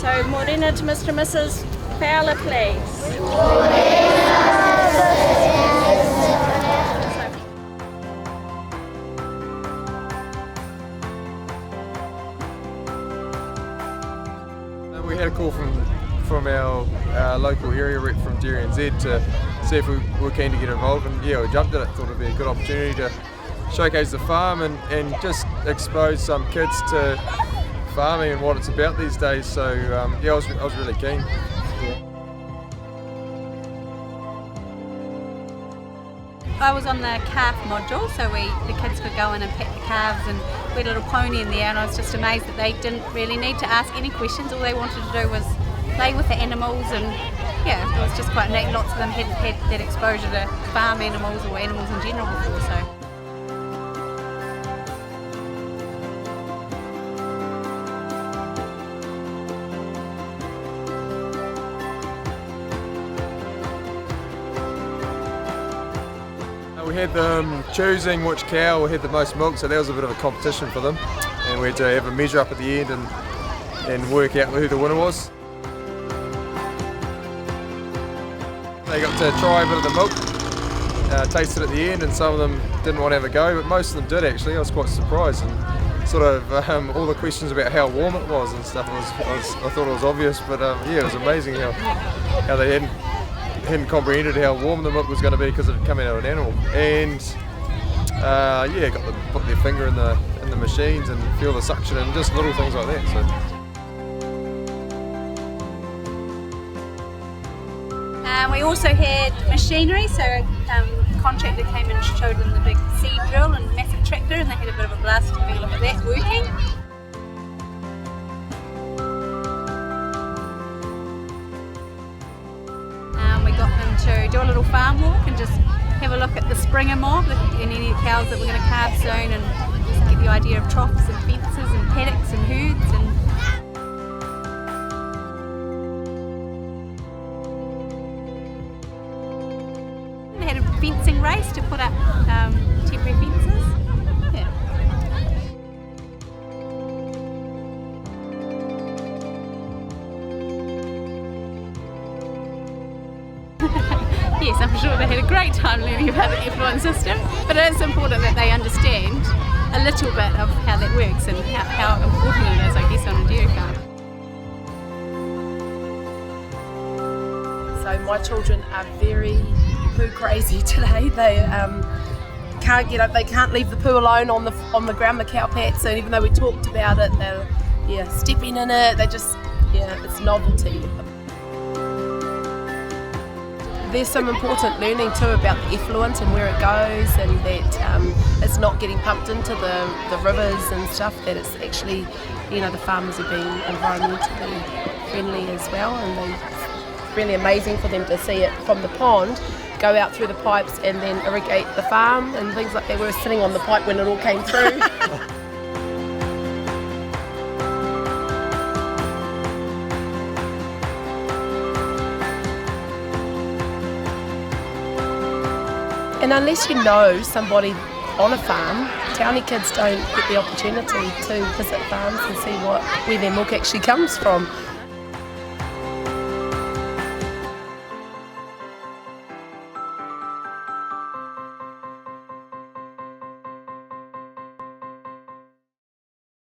So Morena to Mr. and Mrs. Fowler, please. We had a call from our local area rep from DairyNZ to see if we were keen to get involved, and yeah, we jumped at it. Thought it'd be a good opportunity to showcase the farm and just expose some kids to farming and what it's about these days. So yeah, I was really keen. Yeah. I was on the calf module, so the kids could go in and pet the calves, and we had a little pony in there, and I was just amazed that they didn't really need to ask any questions. All they wanted to do was play with the animals, and yeah, it was just quite neat. Lots of them hadn't had that exposure to farm animals or animals in general before, so. We had them choosing which cow had the most milk, so that was a bit of a competition for them, and we had to have a measure up at the end and work out who the winner was. They got to try a bit of the milk, taste it at the end, and some of them didn't want to have a go, but most of them did actually. I was quite surprised, and sort of all the questions about how warm it was and stuff, I thought it was obvious, but yeah, it was amazing how they hadn't comprehended how warm the milk was going to be because it had come out of an animal. And yeah, got to put their finger in the machines and feel the suction and just little things like that. So. We also had machinery, so the contractor came and showed them the big seed drill and massive tractor, and they had a bit of a blast having a look at that working. We got them to do a little farm walk and just have a look at the Springer mob and any cows that we're going to calve soon, and just get the idea of troughs and fences and paddocks and herds. And they had a fencing race to put up temporary fences. Yeah. Yes, I'm sure they had a great time learning about the effluent system, but it is important that they understand a little bit of how that works and how important it is, I guess, on a dairy farm. So my children are very poo crazy today. They can't get up. They can't leave the poo alone on the ground, the cow pats. And even though we talked about it, they're stepping in it. They just it's novelty. There's some important learning too about the effluent and where it goes, and that it's not getting pumped into the rivers and stuff, that it's actually, the farmers are being environmentally friendly as well, and it's really amazing for them to see it from the pond go out through the pipes and then irrigate the farm and things like that. We were sitting on the pipe when it all came through. And unless you know somebody on a farm, townie kids don't get the opportunity to visit farms and see where their milk actually comes from.